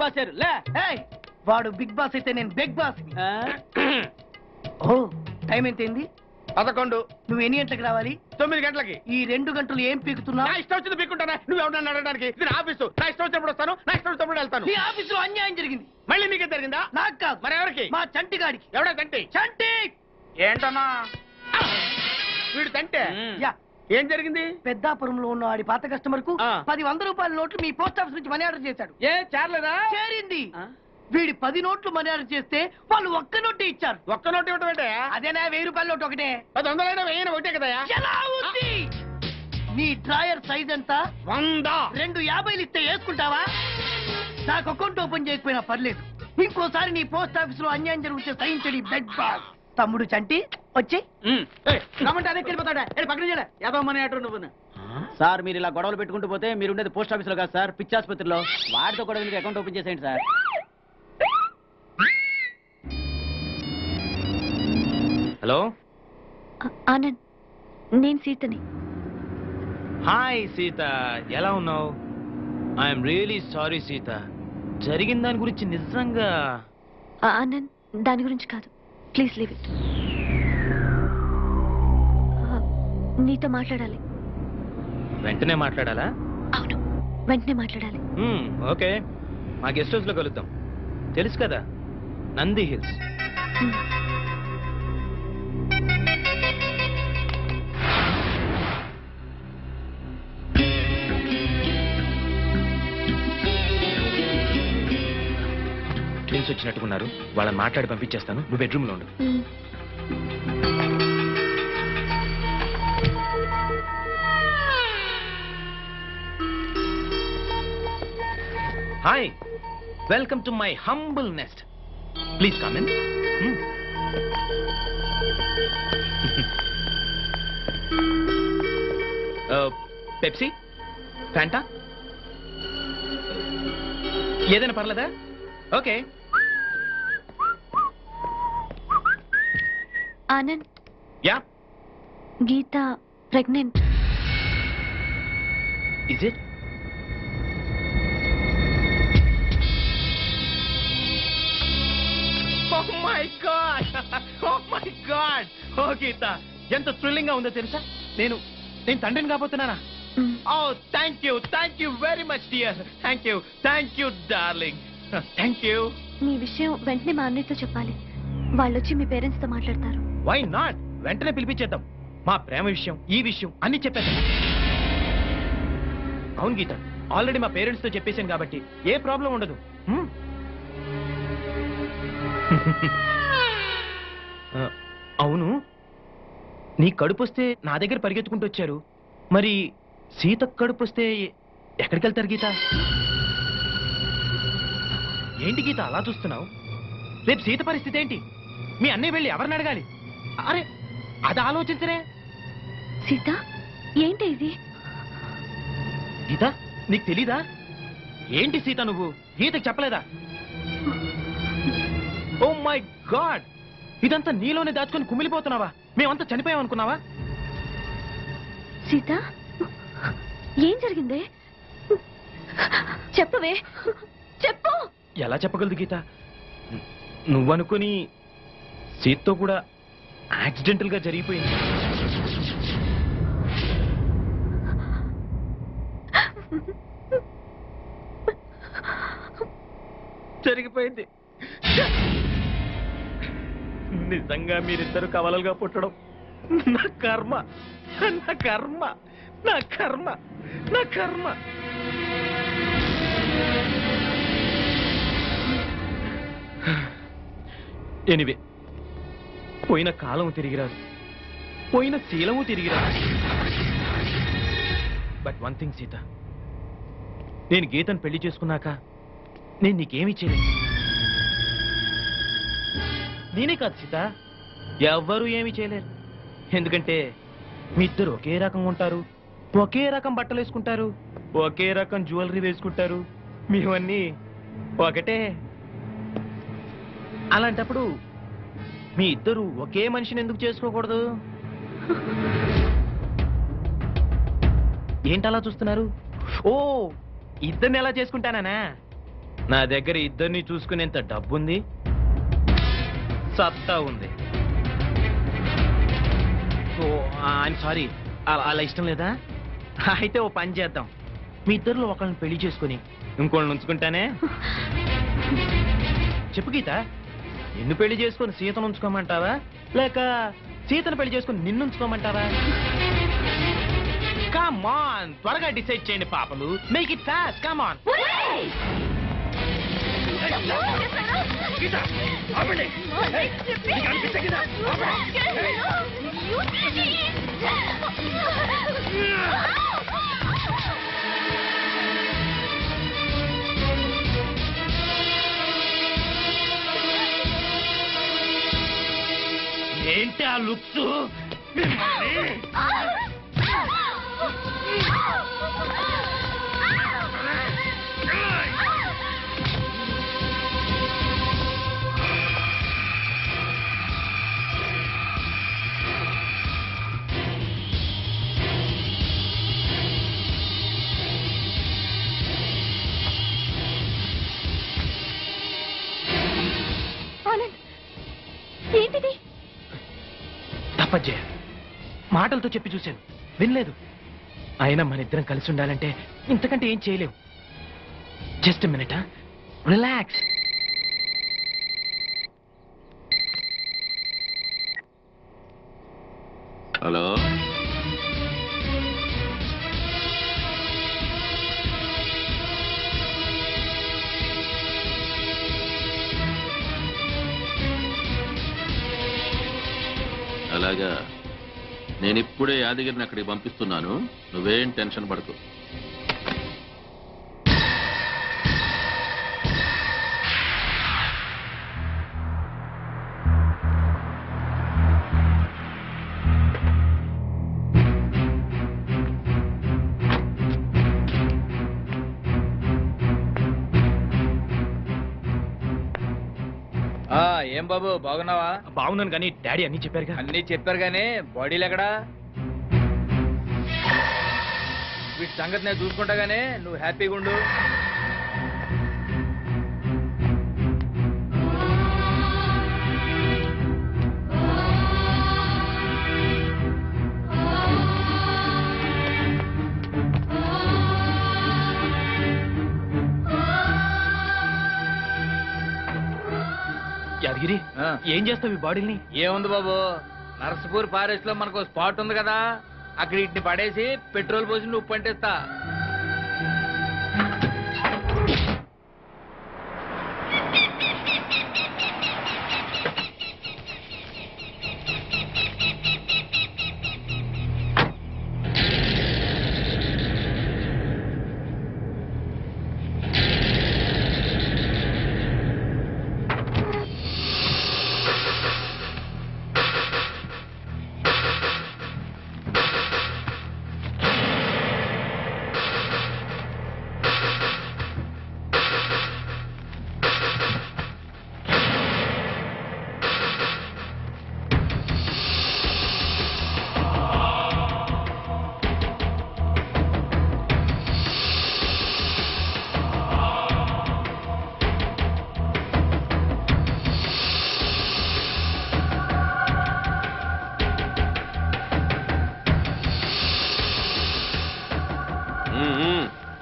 Boss లే. వాడు big boss అయితే నేను బిగ్ బాస్. ఓ టైం ఎంతైంది? 11. నువ్వు ఎన్ని గంటలకు రావాలి? 9 గంటలకి. ఈ 2 గంటలు ఏం పీకుతున్నావు? నా ఇష్టం వచ్చింది పీక్కుంటానా? నువ్వు ఎవరన్నా అడగడానికి? ఇది నా ఆఫీసు. నా ఇష్టం వచ్చినప్పుడు వస్తాను, నా ఇష్టం వచ్చినప్పుడు వెళ్తాను. నీ ఆఫీసులో అన్యాయం జరిగింది. మళ్ళీ నీకే జరిగిందా? నాకు కాదు. మరి ఎవరికి? మా చంటి గాడికి. ఎవడా తంటి? చంటి ఏంటన్నా వీడు తంటే? యా. ఏం జరిగింది? పెద్దాపురంలో ఉన్న వాడి పాత కస్టమర్ కు 10 రూపాయల నోట్లు మీ పోస్ట్ ఆఫీస్ నుంచి మనీ ఆర్డర్ చేశాడు. ఏ చేరలేదా? చేరింది. వీడి 10 నోట్లు మనీ ఆర్డర్ చేస్తే వాళ్ళు ఒక్క నోటు ఇచ్చారు. ఒక్క నోటు ఇవ్వటం ఏంటే? అదేనా 1000 రూపాయల నోటు ఒకటే. 100 వెయ్యి ఒకటే కదా? ఎలా ఉంది? నీ డ్రాయర్ సైజ్ ఎంత? 100. 2 50లు ఇస్తే వేసుకుంటావా? నాకు అకౌంట్ ఓపెన్ చేయకపోయినా పర్లేదు. ఇంకోసారి నీ పోస్ట్ ఆఫీస్ లో అన్యాయం జరిగితే సహించడి బెడ్ బాస్. తమ్ముడు చంటి వచ్చి రమ్మంటే అదే వెళ్ళిపోతాడా? పక్కన చేయలే యాదవ మనీ ఆర్డర్ నువ్వు. సార్ మీరు ఇలా గొడవలు పెట్టుకుంటూ పోతే మీరు ఉండేది పోస్ట్ ఆఫీస్ లో కాదు సార్, పిచ్చి ఆసుపత్రిలో. వాడితో కూడా మీకు అకౌంట్ ఓపెన్ చేసేయండి సార్. హలో ఆనంద్, నేను సీతని. హాయ్ సీత, ఎలా ఉన్నావు? ఐఎమ్ రియలీ సారీ సీత, జరిగిన దాని గురించి నిజంగా. ఆనంద్, దాని గురించి కాదు, ప్లీజ్ లీవ్ ఇట్. నీతో మాట్లాడాలి. వెంటనే మాట్లాడాలా? అవును, వెంటనే మాట్లాడాలి. ఓకే, మా గెస్ట్ హౌస్ లో కలుద్దాం. తెలుసు కదా, నంది హిల్స్. ట్విన్స్ వచ్చినట్టుకున్నారు, వాళ్ళని మాట్లాడి పంపించేస్తాను. నువ్వు బెడ్రూమ్ లో ఉండు. Hi, welcome to my humble nest. Please come in. Pepsi, Fanta, ఏదైనా పర్లేదా? Okay. Anand, yeah, Geetha pregnant. Is it? Oh my God! Oh my God! Oh Geetha, ఎంత థ్రిల్లింగ్ గా ఉందో తెలుసా? నేను తండ్రిని కాబోతున్నానా? Oh thank you very much dear. Thank you darling. Thank you. నీ విషయం వెంటనే మా అన్నయ్యతో చెప్పాలి. వాళ్ళు వచ్చి మీ పేరెంట్స్ తో మాట్లాడతారు. Why not? వెంటనే పిలిపించేద్దాం. మా ప్రేమ విషయం, ఈ విషయం అన్ని చెప్పేద్దాం. అవును గీత, ఆల్రెడీ మా పేరెంట్స్ తో చెప్పేశాను కాబట్టి ఏ ప్రాబ్లం ఉండదు. అవును, నీ కడుపు వస్తే నా దగ్గర పరిగెత్తుకుంటూ వచ్చారు. మరి సీత కడుపు వస్తే ఎక్కడికి వెళ్తారు గీత? ఏంటి గీత అలా చూస్తున్నావు? రేపు సీత పరిస్థితి ఏంటి? మీ అన్నయ్య వెళ్ళి ఎవరిని అడగాలి? అరే, అది ఆలోచించరే. సీత, ఏంటి ఇది? గీత, నీకు తెలీదా? ఏంటి సీత, నువ్వు గీతకు చెప్పలేదా? ఓ మై గాడ్, ఇదంతా నీలోనే దాచుకొని కుమిలిపోతున్నావా? మేమంతా చనిపోయామనుకున్నావా? సీత, ఏం జరిగింది? చెప్పవే, చెప్పు. ఎలా చెప్పగలదు గీత? నువ్వనుకుని సీతతో కూడా యాక్సిడెంటల్ గా జరిగిపోయింది. జరిగిపోయింది. నిజంగా మీరిద్దరు కవలలుగా పుట్టడం నా కర్మ, నా కర్మ, నా కర్మ, నా కర్మ. ఎనివే, పోయిన కాలము తిరిగిరాదు, పోయిన శీలము తిరిగిరాదు. బట్ వన్ థింగ్ సీత, నేను గీతను పెళ్లి చేసుకున్నాక నేను నీకేమీ చేయలేదు. నేనే కాదు సీత, ఎవ్వరూ ఏమీ చేయలేరు. ఎందుకంటే మీ ఇద్దరు ఒకే రకం ఉంటారు, ఒకే రకం బట్టలు వేసుకుంటారు, ఒకే రకం జ్యువెలరీ వేసుకుంటారు, మీవన్నీ ఒకటే. అలాంటప్పుడు మీ ఇద్దరు ఒకే మనిషిని ఎందుకు చేసుకోకూడదు? ఏంటలా చూస్తున్నారు? ఓ, ఇద్దరిని ఎలా చేసుకుంటానా? నా దగ్గర ఇద్దరిని చూసుకునేంత డబ్బుంది, సత్తా ఉంది. ఓ ఐఎమ్ సారీ, అలా ఇష్టం లేదా? అయితే ఓ పని చేద్దాం, మీ ఇద్దరిలో ఒకళ్ళని పెళ్లి చేసుకుని ఇంకోళ్ళని ఉంచుకుంటానే. చెప్పు గీత, నిన్ను పెళ్లి చేసుకుని సీతను ఉంచుకోమంటావా, లేక సీతను పెళ్లి చేసుకుని నిన్ను ఉంచుకోమంటావా? కమ్ ఆన్, త్వరగా డిసైడ్ చేయండి పాపలు. Make it fast, come on. ఏంటి ఆ లుక్స్? ఏంటిది? తప్పజ్జయ్య, మాటలతో చెప్పి చూశాను, వినలేదు. అయినా మన ఇద్దరం కలిసి ఉండాలంటే ఇంతకంటే ఏం చేయలేవు. Just minute, relax. హలో, అలాగా, నేను ఇప్పుడే యాదగిరిని అక్కడికి పంపిస్తున్నాను. నువ్వేం టెన్షన్ పడకు. ఏం బాబు, బాగున్నావా? బాగున్నాను కానీ డాడీ అన్ని చెప్పారుగా. అన్నీ చెప్పారు కానీ బాడీలు ఎక్కడా? వీటి సంగతి నేను చూసుకుంటా గానీ నువ్వు హ్యాపీగా ఉండు. యాదగిరి, ఏం చేస్తావు ఈ బాడీని? ఏముంది బాబు, నర్సపూర్ ఫారెస్ట్ లో మనకు స్పాట్ ఉంది కదా, అక్కడ ఇట్ని పడేసి పెట్రోల్ పోసి నువ్వు పంటేస్తా.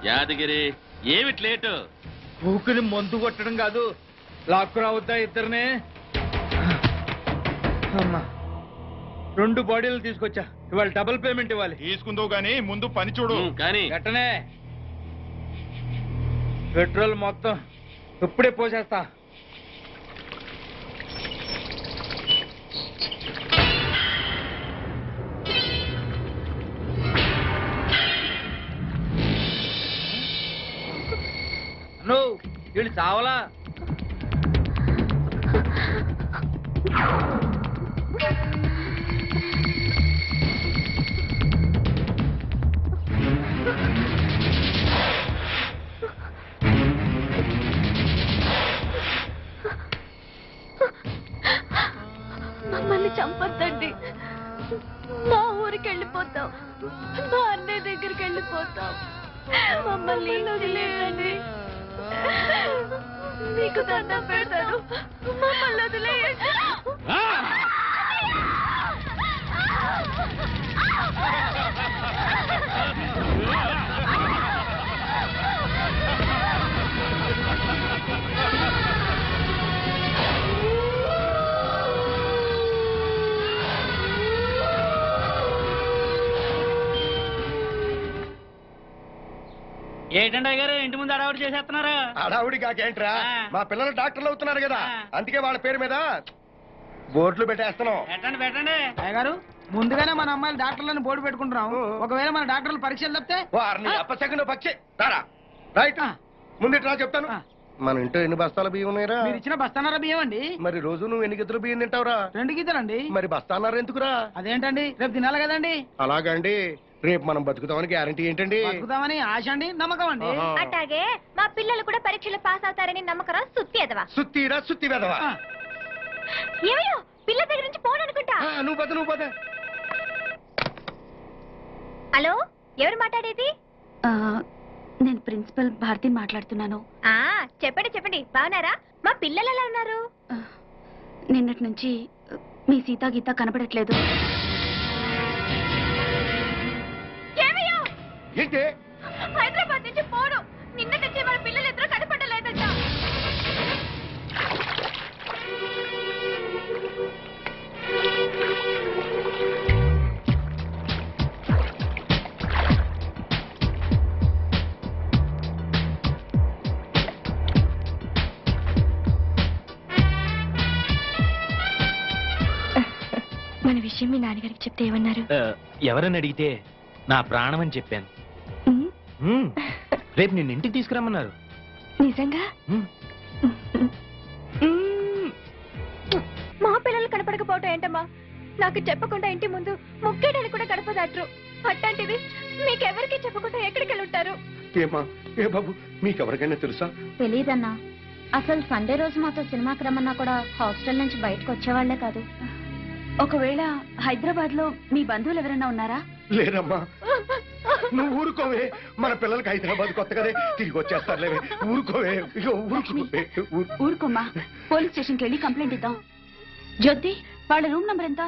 యాదగిరి, ఏమిటి లేటు? ఊకుని మందు కొట్టడం కాదు, లాక్కు రావద్దా ఇద్దరినే? అమ్మా, 2 బాడీలు తీసుకొచ్చా, ఇవాళ డబుల్ పేమెంట్ ఇవ్వాలి. తీసుకుందో గానీ ముందు పని చూడు. కానీ గట్టనే పెట్రోల్ మొత్తం ఇప్పుడే పోసేస్తా. నువ్వు వీళ్ళు చావలా? మమ్మల్ని చంపొద్దండి, మా ఊరికి వెళ్ళిపోతాం, మా అన్నయ్య దగ్గరికి వెళ్ళిపోతాం, మమ్మల్ని వదిలేయండి. మీకు దండం పెడతాను, మమ్మల్ని వదిలేయండి. ఏంటండి గారు ఇంటి ముందు అడవాడు చేసేస్తున్నారా? అడావుడి కాకేంట్రా, ఆ. మా పిల్లలు డాక్టర్లు అవుతున్నారు కదా, ఆ. అందుకే వాళ్ళ పేరు మీద బోర్డులు పెట్టేస్తున్నాం. పెట్టండి పెట్టండి. గారు ముందుగానే మన అమ్మాయిలు డాక్టర్లను బోర్డు పెట్టుకుంటున్నాం. ఒకవేళ మన డాక్టర్లు పరీక్షలు తప్పితే వారిని అప్పసెకండ్ పక్షి రారా రైట్ ఆ. ముందు చెప్తాను. ఆ. మన ఇంట్లో ఎన్ని బస్తాల బియ్యం ఉన్నాయిరా? మీరు ఇచ్చిన బస్తానారా బియ్యం అండి? మరి రోజు నువ్వు ఎన్ని గిద్దలు బియ్యం తింటావురా? 2 గీతలండి. మరి బస్తాన్నారు ఎందుకురా? అదేంటండి, రేపు తినాలి కదండి. అలాగండి, రేపు మనం బతుకుతామని గ్యారంటీ ఏంటండి? బతుకుతామని ఆశ అండి, నమ్మకం అండి. ఆహా. అట్లాగే మా పిల్లలు కూడా పరీక్షలు పాస్ అవుతారని నమ్మకరా? సుత్తి ఎదవా. సుత్తిరా సుత్తి వెదవా. ఆ. ఏమయ్యో, పిల్ల దగ్గర నుంచి ఫోన్ అనుకుంటా. నువ్వు పద. హలో, ఎవరు మాట్లాడేది? నేను ప్రిన్సిపల్ భారతిని మాట్లాడుతున్నాను. చెప్పండి బాగున్నారా? మా పిల్లలు ఎలా ఉన్నారు? నిన్నటి నుంచి మీ సీతా గీత కనబడట్లేదు. ఏమయ్యో, ఏంటి? హైదరాబాద్ నుంచి ఫోను. నిన్న నుంచి మన పిల్లలు ఇద్దరు కనపడలేదంట. మన విషయం మీ నాన్నగారికి చెప్తే ఏమన్నారు? ఎవరని అడిగితే నా ప్రాణం అని చెప్పాను. రేపు నిన్ను ఇంటికి తీసుకురమ్మన్నారు. నిజంగా? మా పిల్లలు కనపడకపోవటం ఏంటమ్మా? నాకు చెప్పకుండా ఇంటి ముందు ముక్కేడని కూడా గడపదట్రు. అట్లాంటిది మీకెవరికి చెప్పకుండా ఎక్కడికి వెళ్ళుంటారు? ఏమా ఏ బాబు, మీకెవరికైనా తెలుసా? తెలీదన్నా. అసలు సండే రోజు మాతో సినిమాకి రమ్మన్నా కూడా హాస్టల్ నుంచి బయటకు వచ్చేవాళ్లే కాదు. ఒకవేళ హైదరాబాద్ లో మీ బంధువులు ఎవరైనా ఉన్నారా? లేదమ్మా, నువ్వు ఊరుకోవే. మన పిల్లలకి హైదరాబాద్ కొత్త కదే, తిరిగి వచ్చేస్తారులేవే. ఊరుకోవే, ఊరుకోవే. ఊరుకోమ్మా, పోలీస్ స్టేషన్కి వెళ్ళి కంప్లైంట్ ఇద్దాం. జ్యోతి, వాళ్ళ రూమ్ నంబర్ ఎంత?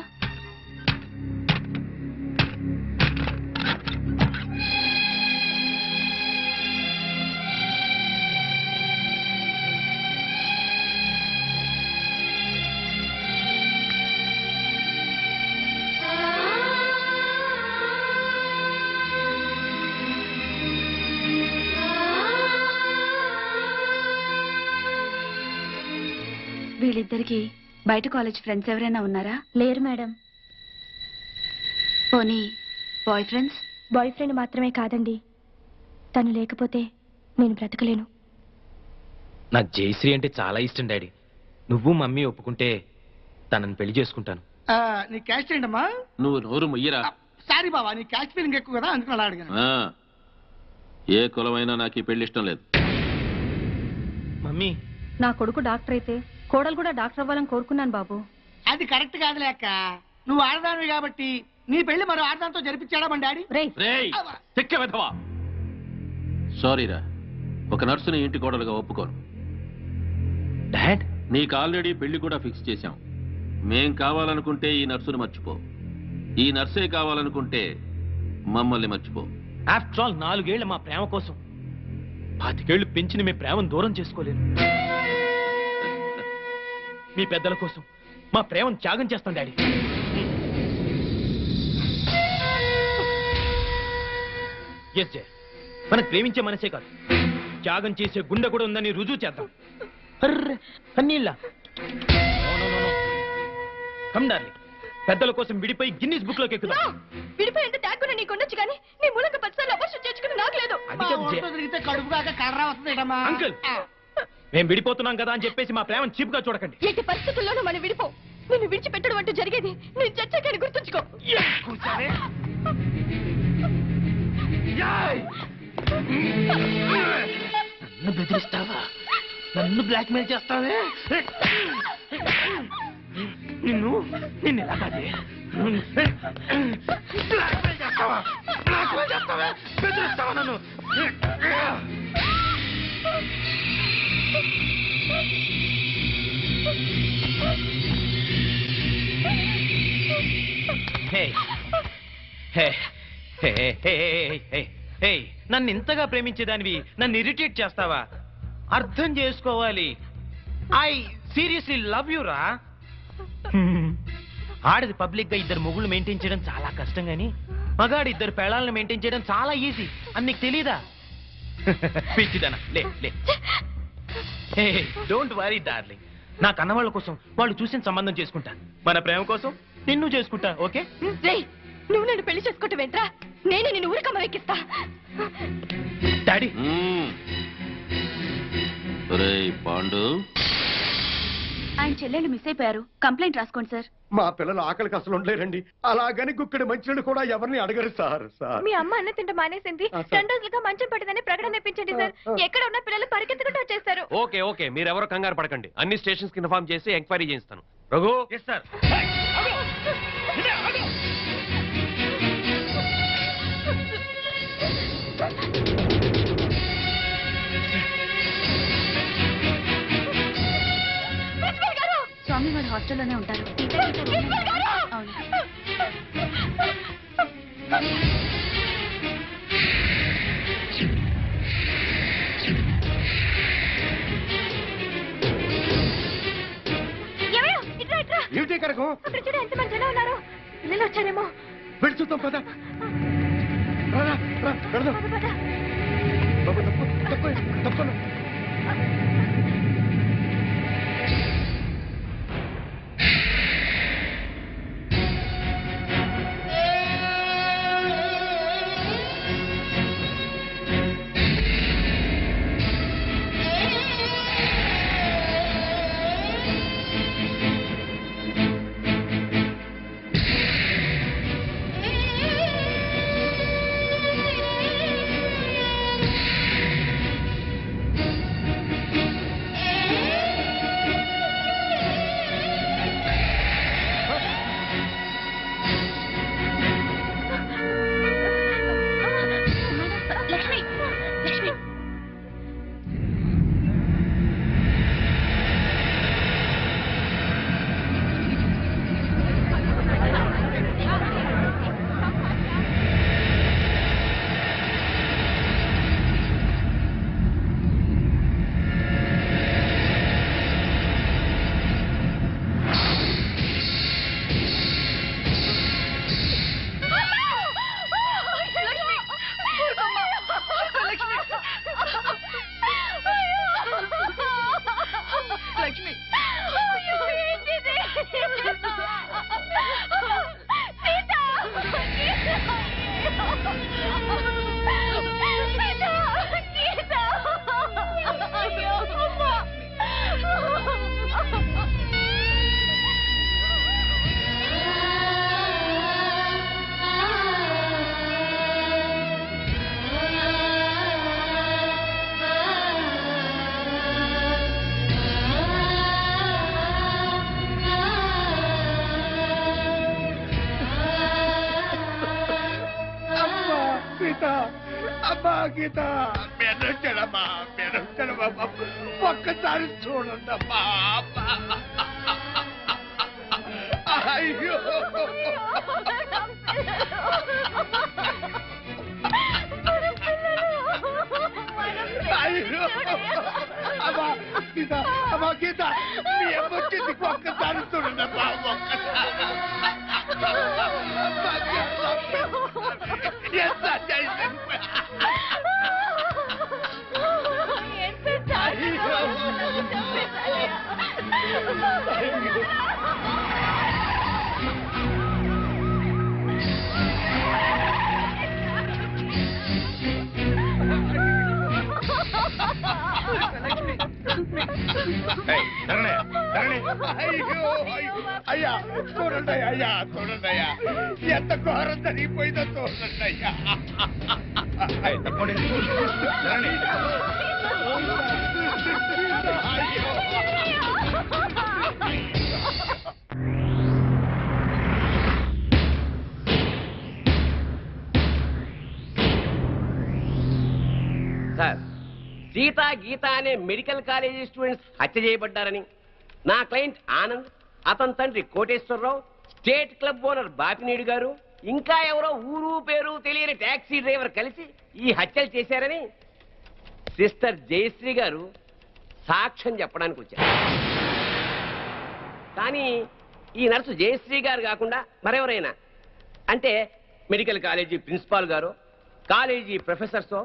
వీళ్ళిద్దరికి బయట కాలేజ్ ఫ్రెండ్స్ ఎవరైనా ఉన్నారా? లేరు మేడం. పోనీ బాయ్ ఫ్రెండ్స్? బాయ్ ఫ్రెండ్ మాత్రమే కాదండి, తను లేకపోతే నేను బ్రతకలేను. నాకు జయశ్రీ అంటే చాలా ఇష్టం డాడీ. నువ్వు మమ్మీ ఒప్పుకుంటే తనని పెళ్లి చేసుకుంటాను. నీ క్యాస్ట్ ఏంటమ్మా? నువ్వు నోరు ముయ్యరా. సారీ బాబా, నీ క్యాస్ట్ ఫీలింగ్ ఎక్కువ కదా, అందుకని అలా అడిగాను. ఆ, ఏ కులమైనా నాకు ఈ పెళ్లి ఇష్టం లేదు. మమ్మీ, నా కొడుకు డాక్టర్ అయితే కోడలు కూడా డాక్టర్ అవ్వాలని కోరుకున్నాను బాబు. అది కరెక్ట్ కాదులే అక్క. నువ్వు ఆడదానివి కాబట్టి నీ పెళ్లి మరో ఆడదాంతో జరిపించాడా మన డాడీ? రేయ్, చెక్క వెధవా. సారీరా, ఒక నర్సుని ఇంటి కోడలుగా ఒప్పుకోను. డాడ్, నీకు ఆల్రెడీ పెళ్లి కూడా ఫిక్స్ చేశాం. మేం కావాలనుకుంటే ఈ నర్సును మర్చిపో, ఈ నర్సే కావాలనుకుంటే మమ్మల్ని మర్చిపో. ఆఫ్టర్ ఆల్ 4 ఏళ్ల మా ప్రేమ కోసం 25 ఏళ్లు పెంచిన మీ ప్రేమను దూరం చేసుకోలేదు. మీ పెద్దల కోసం మా ప్రేమను త్యాగం చేస్తాం డాడీ. ఎస్ జయ, మనకు ప్రేమించే మనసే కాదు, త్యాగం చేసే గుండె కూడా ఉందని రుజువు చేద్దాం. అర్రే, కన్నీళ్ళ. కమ్ డార్లింగ్, పెద్దల కోసం విడిపోయి గిన్నిస్ బుక్ లోకి ఎక్కుదాం. విడిపోయి ఎంత ట్యాగ్ కూడా నీకు ఉండొచ్చు కానీ నీ మూలంగా 10 సార్లు అబర్షన్ చేసుకుని నాకు లేదు. అది కాదు జయ. తిరిగితే కడుపు కాక కర్ర వస్తుందేటమ్మా. అంకుల్, మేము విడిపోతున్నాం కదా అని చెప్పేసి మా ప్రేమను చీప్ గా చూడకండి. ఎట్టి పరిస్థితుల్లోనూ మనం విడిపో. నిన్ను విడిచిపెట్టడం అంటూ జరిగేది నేను చచ్చాకని గుర్తుంచుకో. నన్ను బెదిరిస్తావా? నన్ను బ్లాక్ మెయిల్ చేస్తావే? నిన్ను ఎలా కాదే? బ్లాక్ మెయిల్ చేస్తావా? బ్లాక్ మెయిల్ చేస్తావా? బెదిరిస్తావా నన్ను? నన్ను ఇంతగా ప్రేమించేదానివి నన్ను ఇరిటేట్ చేస్తావా? అర్థం చేసుకోవాలి. ఐ సీరియస్లీ లవ్ యు రా. ఆడది పబ్లిక్ గా ఇద్దరు మొగుళ్ళు మెయింటైన్ చేయడం చాలా కష్టం గాని మగాడు ఇద్దరు పెళ్ళాలను మెయింటైన్ చేయడం చాలా ఈజీ అని నీకు తెలీదా? పిచ్చిదనా లే లే. డోంట్ వరీ డార్లింగ్, నా కన్నవాళ్ళ కోసం వాళ్ళు చూసిన సంబంధం చేసుకుంటా. మన ప్రేమ కోసం నిన్ను చేసుకుంటా. ఓకే? నువ్వు నన్ను పెళ్లి చేసుకుంటూ వెంట్రా, నేనే నిన్ను ఊరికమ్మ ఎక్కిస్తా. డాడీ పాండు, ఆయన చెల్లెళ్ళు మిస్ అయిపోయారు. కంప్లైంట్ రాసుకోండి సార్. మా పిల్లలు ఆకలికి అసలు ఉండలేరండి. అలాగని గుక్కడి మంచినీళ్ళు కూడా ఎవరిని అడగరు సార్. మీ అమ్మ అన్న తింట మానేసింది. 2 రోజులుగా మంచం పట్టిందని ప్రకటన ఇప్పించండి సార్. ఎక్కడ ఉన్న పిల్లలు పరిగెత్తుకుంటూ వచ్చేస్తారు. ఓకే ఓకే, మీరెవరో కంగారు పడకండి. అన్ని స్టేషన్స్ కి ఇన్ఫార్మ్ చేసి ఎంక్వైరీ చేయిస్తాను. రఘు. Yes sir. స్వామి వారి హాస్టల్లోనే ఉంటారు. అవును. ఏమిటి కరకం? అక్కడ చూడ ఎంత మంది జనం ఉన్నారు. పిల్లలు వచ్చారేమో. వెళ్ళి చూద్దాం పద. పెడదాం. తప్పను. గీత మెరచడమా మెరచడమా ఒక్కసారి చూడండమ్మా. అయ్యో అయ్యో అమ్మా గీత, అమ్మా గీత, మీ అమ్మొచ్చింది ఒక్కసారి చూడండమ్మా. అయ్యా చూడండి అయ్యా, చూడండి అయ్యా, ఎంత ఘోరం జరిగిపోయిందో చూడండి అయ్యా. సార్ సీత గీత అనే మెడికల్ కాలేజీ స్టూడెంట్స్ హత్య చేయబడ్డారని నా క్లయింట్ ఆనంద్, అతని తండ్రి Koteswararao, state club owner Bapineedu గారు, ఇంకా ఎవరో ఊరు పేరు తెలియని టాక్సీ డ్రైవర్ కలిసి ఈ హత్యలు చేశారని సిస్టర్ జయశ్రీ గారు సాక్ష్యం చెప్పడానికి వచ్చారు. కానీ ఈ నర్సు జయశ్రీ గారు కాకుండా మరెవరైనా, అంటే మెడికల్ కాలేజీ ప్రిన్సిపాల్ గారు, కాలేజీ ప్రొఫెసర్సో,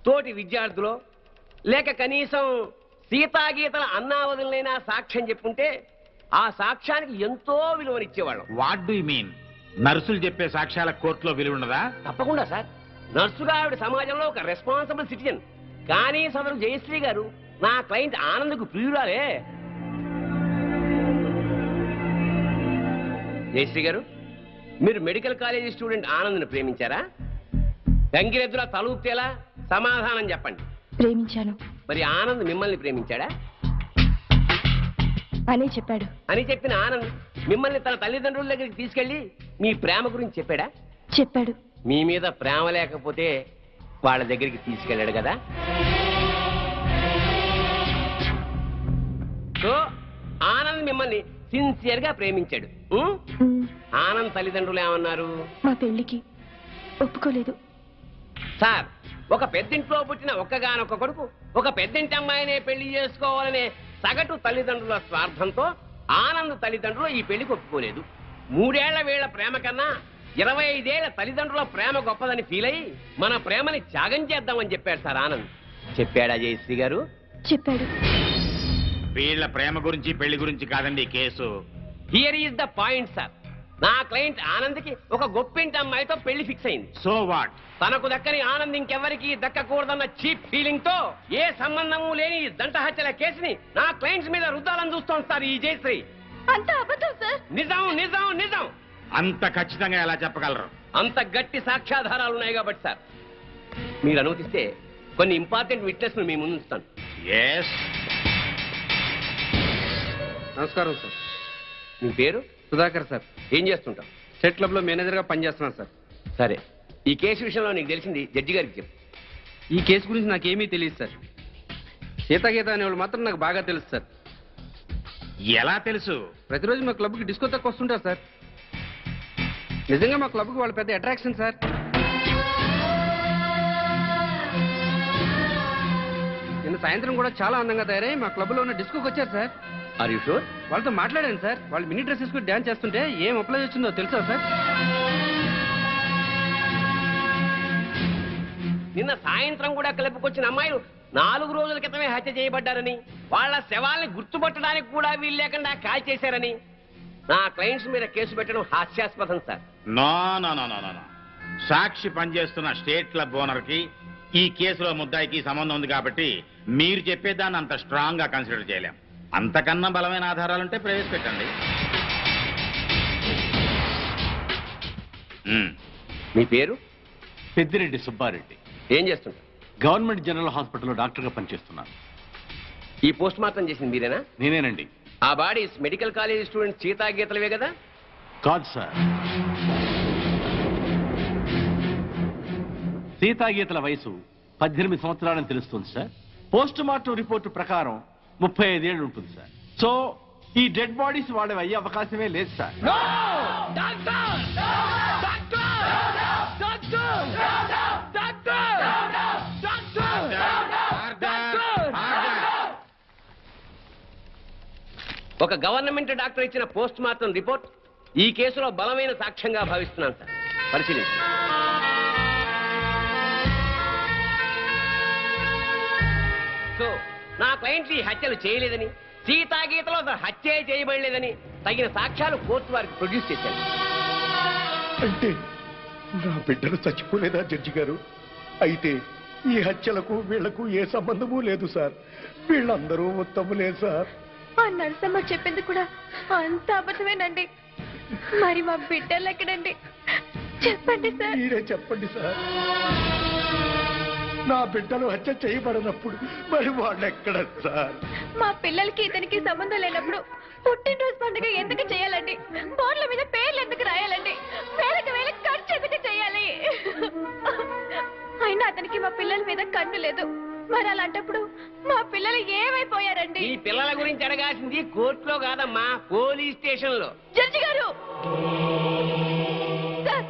తోటి విద్యార్థులో, లేక కనీసం సీతాగీతల అన్నావదులైనా సాక్ష్యం చెప్పుంటే ఆ సాక్ష్యానికి ఎంతో విలువనిచ్చేవాళ్ళం. What do you mean? నర్సులు చెప్పే సాక్ష్యాల కోర్టులో విలువ ఉండదా? తప్పకుండా సార్. నర్సుగా ఆవిడ సమాజంలో ఒక రెస్పాన్సిబుల్ సిటిజన్. కానీ సదరు జయశ్రీ గారు నా క్లయింట్ ఆనంద్కు ప్రియురాలే. జయశ్రీ గారు, మీరు మెడికల్ కాలేజీ స్టూడెంట్ ఆనంద్ని ప్రేమించారా? గంగిరెద్దులా తలూపుతేలా సమాధానం చెప్పండి. ప్రేమించాను. మరి ఆనంద్ మిమ్మల్ని ప్రేమించాడా? అనే చెప్పాడు. అని చెప్పిన ఆనంద్ మిమ్మల్ని తన తల్లిదండ్రుల దగ్గరికి తీసుకెళ్లి మీ ప్రేమ గురించి చెప్పాడా? చెప్పాడు. మీ మీద ప్రేమ లేకపోతే వాళ్ళ దగ్గరికి తీసుకెళ్ళాడు కదా. సో ఆనంద్ మిమ్మల్ని సిన్సియర్ గా ప్రేమించాడు. ఆనంద్ తల్లిదండ్రులు ఏమన్నారు? మా పెళ్లికి ఒప్పుకోలేదు సార్. ఒక పెద్దింట్లో పుట్టిన ఒక్కగానొక్క కొడుకు ఒక పెద్దింటి అమ్మాయినే పెళ్లి చేసుకోవాలనే సగటు తల్లిదండ్రుల స్వార్థంతో ఆనంద్ తల్లిదండ్రులు ఈ పెళ్లికి ఒప్పుకోలేదు. 3 ఏళ్ల వీళ్ల ప్రేమ కన్నా 25 ఏళ్ల తల్లిదండ్రుల ప్రేమ గొప్పదని ఫీల్ అయ్యి మన ప్రేమని త్యాగం చేద్దామని చెప్పాడు సార్ ఆనంద్. చెప్పాడా జయశ్రీ గారు? చెప్పాడు. వీళ్ళ ప్రేమ గురించి పెళ్లి గురించి కాదండి case. Here is the point sir. నా క్లయింట్ ఆనంద్కి ఒక గొప్పింటి అమ్మాయితో పెళ్లి ఫిక్స్ అయింది. So what? తనకు దక్కని ఆనంద్ ఇంకెవరికి దక్కకూడదన్న చీప్ ఫీలింగ్ తో ఏ సంబంధము లేని దంట హత్యల కేసుని నా క్లయింట్స్ మీద రుద్దాలని చూస్తోంది సార్ ఈ జయశ్రీ. అంత అబద్ధం సార్. నిజం నిజం నిజం. అంత ఖచ్చితంగా ఎలా చెప్పగలరు? అంత గట్టి సాక్ష్యాధారాలు ఉన్నాయి కాబట్టి సార్, మీరు అనుమతిస్తే కొన్ని ఇంపార్టెంట్ విట్నెస్ మీ ముందు ఉంచుతాను. నమస్కారం సార్. మీ పేరు? సుధాకర్ సార్. ఏం చేస్తుంటాం? స్టేట్ క్లబ్ లో మేనేజర్ గా పనిచేస్తున్నాను సార్. సరే, ఈ కేసు విషయంలో నీకు తెలిసింది జడ్జి గారికి చెప్పు. ఈ కేసు గురించి నాకేమీ తెలియదు సార్. సీతాగీత అనేవాళ్ళు మాత్రం నాకు బాగా తెలుసు సార్. ఎలా తెలుసు? ప్రతిరోజు మా క్లబ్కి డిస్కో తక్కువ వస్తుంటారు సార్. నిజంగా మా క్లబ్కి వాళ్ళ పెద్ద అట్రాక్షన్ సార్. నిన్న సాయంత్రం కూడా చాలా అందంగా తయారై మా క్లబ్ లో ఉన్న డిస్కోకి వచ్చారు సార్. Are you sure? వాళ్ళతో మాట్లాడాను సార్. వాళ్ళు మినీ డ్రెస్ వేసుకుని డ్యాన్స్ చేస్తుంటే ఏం అప్లై వచ్చిందో తెలుసా సార్? నిన్న సాయంత్రం కూడా క్లబ్కి వచ్చిన అమ్మాయిలు 4 రోజుల క్రితమే హత్య చేయబడ్డారని, వాళ్ళ శవాల్ని గుర్తుపట్టడానికి కూడా వీలు లేకుండా కాల్ చేశారని నా క్లయింట్స్ మీద కేసు పెట్టడం హాస్యాస్పదం sir. No no no no no. సాక్షి పనిచేస్తున్న స్టేట్ క్లబ్ ఓనర్ కి ఈ కేసులో ముద్దాయికి సంబంధం ఉంది కాబట్టి మీరు చెప్పేదాన్ని అంత స్ట్రాంగ్ గా కన్సిడర్ చేయలేం. అంతకన్నా బలమైన ఆధారాలుంటే ప్రవేశపెట్టండి. మీ పేరు? పెద్దిరెడ్డి సుబ్బారెడ్డి. ఏం చేస్తుంటారు? గవర్నమెంట్ జనరల్ హాస్పిటల్లో డాక్టర్గా పనిచేస్తున్నాను. ఈ పోస్ట్ మార్టం చేసింది మీరేనా? నేనేనండి. ఆ బాడీస్ మెడికల్ కాలేజ్ స్టూడెంట్స్ సీతాగీతలవే కదా? కాదు సార్. సీతాగీతల వయసు 18 సంవత్సరాలని తెలుస్తుంది సార్. పోస్ట్ మార్టం రిపోర్టు ప్రకారం 35 ఏళ్ళు ఉంటుంది సార్. సో ఈ డెడ్ బాడీస్ వాళ్ళవి అయ్యే అవకాశమే లేదు సార్. ఒక గవర్నమెంట్ డాక్టర్ ఇచ్చిన పోస్ట్ మార్టం రిపోర్ట్ ఈ కేసులో బలమైన సాక్ష్యంగా భావిస్తున్నాను సార్. పరిశీలించండి. సో నా క్లయింట్ ఈ హత్యలు చేయలేదని, సీతాగీతలో హత్య చేయబడలేదని తగిన సాక్ష్యాలు కోర్టు వారికి ప్రొడ్యూస్ చేశారు. అంటే నా బిడ్డలు చచ్చిపోలేదా జడ్జి గారు? అయితే ఈ హత్యలకు వీళ్లకు ఏ సంబంధము లేదు సార్. వీళ్ళందరూ ఉత్తములే సార్. ఆ నరసమ్మ చెప్పింది కూడా అంత అబద్ధమేనండి. మరి మా బిడ్డలు ఎక్కడండి? చెప్పండి సార్. మీరే చెప్పండి సార్. నా బిడ్డలు హత్య చేయబడినప్పుడు మరి వాళ్ళు ఎక్కడ సార్? మా పిల్లలకి ఇతనికి సంబంధం లేనప్పుడు పుట్టినరోజు పండుగ ఎందుకు చేయాలండి? బోర్డుల మీద పేర్లు ఎందుకు రాయాలండి? వేలకు వేల ఖర్చు ఎందుకు చేయాలి? అయినా అతనికి మా పిల్లల మీద కన్ను లేదు. మరి అలాంటప్పుడు మా పిల్లలు ఏమైపోయారండి? ఈ పిల్లల గురించి అడగాల్సింది కోర్టులో కాదమ్మా, పోలీస్ స్టేషన్ లో. జడ్జి గారు, సార్,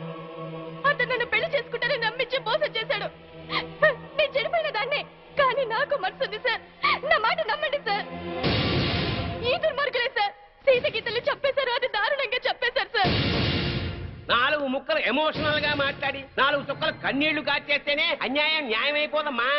అతను నన్ను పెళ్లి చేసుకుంటానని నమ్మించి మోసం చేశాడు. నేను చెడిపోయిన దాన్ని, కానీ నాకు మనసు ఉంది సార్. నా మాట నమ్మండి సార్. ఈ దుర్మార్గులే సార్ సీత గీతలు చెప్పేశారు, అది దారుణంగా చెప్పేశారు సార్. 4 ముక్కలు ఎమోషనల్ గా మాట్లాడి 4 చుక్కలు కన్నీళ్లు కాచేస్తేనే అన్యాయం న్యాయం అయిపోదమ్మా.